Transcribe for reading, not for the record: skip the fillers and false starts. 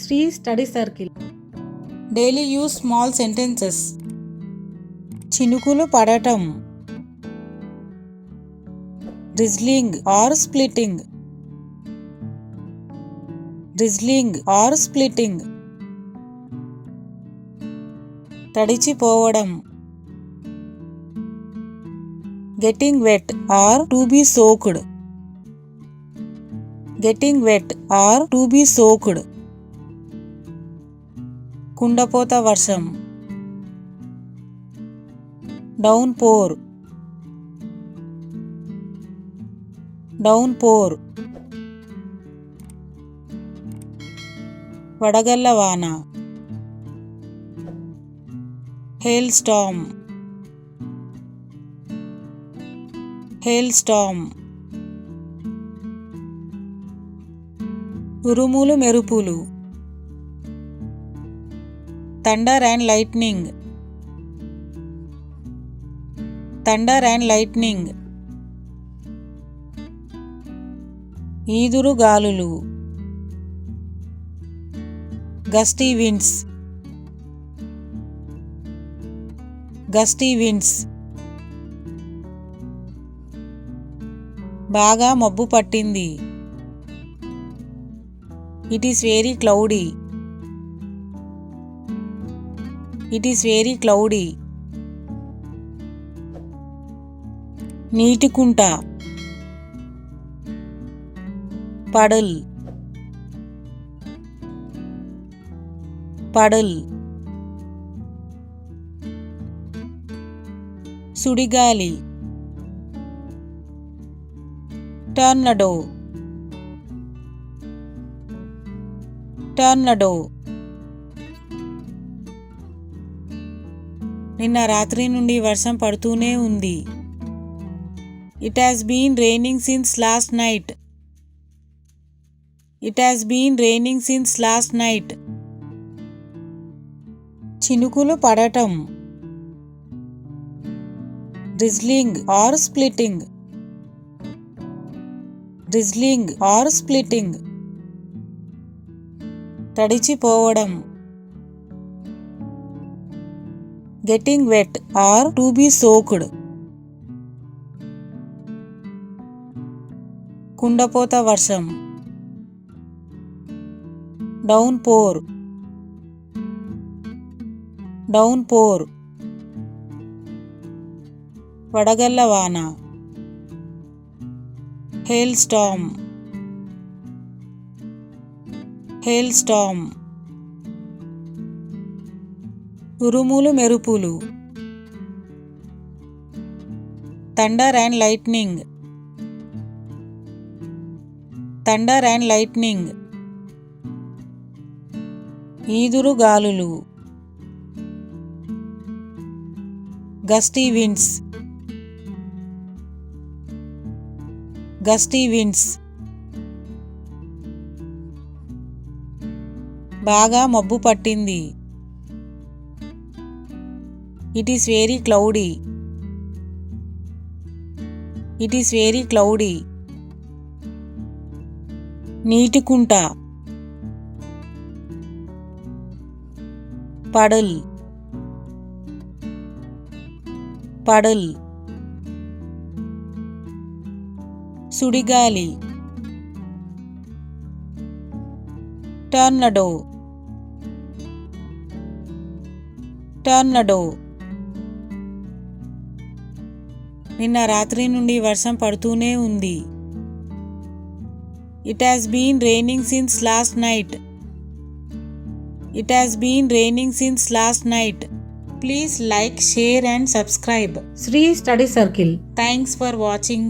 Sri Study Circle. Daily use small sentences. చినుకులు పడటం. Drizzling or splitting. Drizzling or splitting. తడిచిపోవడం. Getting wet or to be soaked. Getting wet or to be soaked. కుండపోత వర్షం. Downpour. Downpour. వడగళ్ల వాన. Hailstorm. Hailstorm. ఉరుములు మెరుపులు. Thunder and lightning. Thunder and lightning. ఈదురు గాలులు. Gusty winds. Gusty winds. బాగా మబ్బు పట్టింది. It is very cloudy. It is very cloudy. నీటి కుంట. Puddle. Puddle. సుడిగాలి. Tornado. Tornado. నిన్న రాత్రి నుండి వర్షం పడుతూనే ఉంది. It has been raining since last night. It has been raining since last night. చినుకులు పడటం. Drizzling or splitting. Drizzling or splitting. తడిచిపోవడం. Getting wet or to be soaked. కుండపోత వర్షం. Downpour. Downpour. వడగళ్ల వాన. Hailstorm. Hailstorm. ఉరుములు మెరుపులు. Thunder and lightning. Thunder and lightning. ఈదురు గాలులు. Gusty winds. Gusty winds. బాగా మబ్బు పట్టింది. It is very cloudy. It is very cloudy. నీటి కుంట. Puddle. Puddle. సుడిగాలి. Tornado. Tornado. నిన్న రాత్రి నుండి వర్షం పడుతూనే ఉంది. It has been raining since last night. It has been raining since last night. Please like, share and subscribe. Sri Study Circle. Thanks for watching.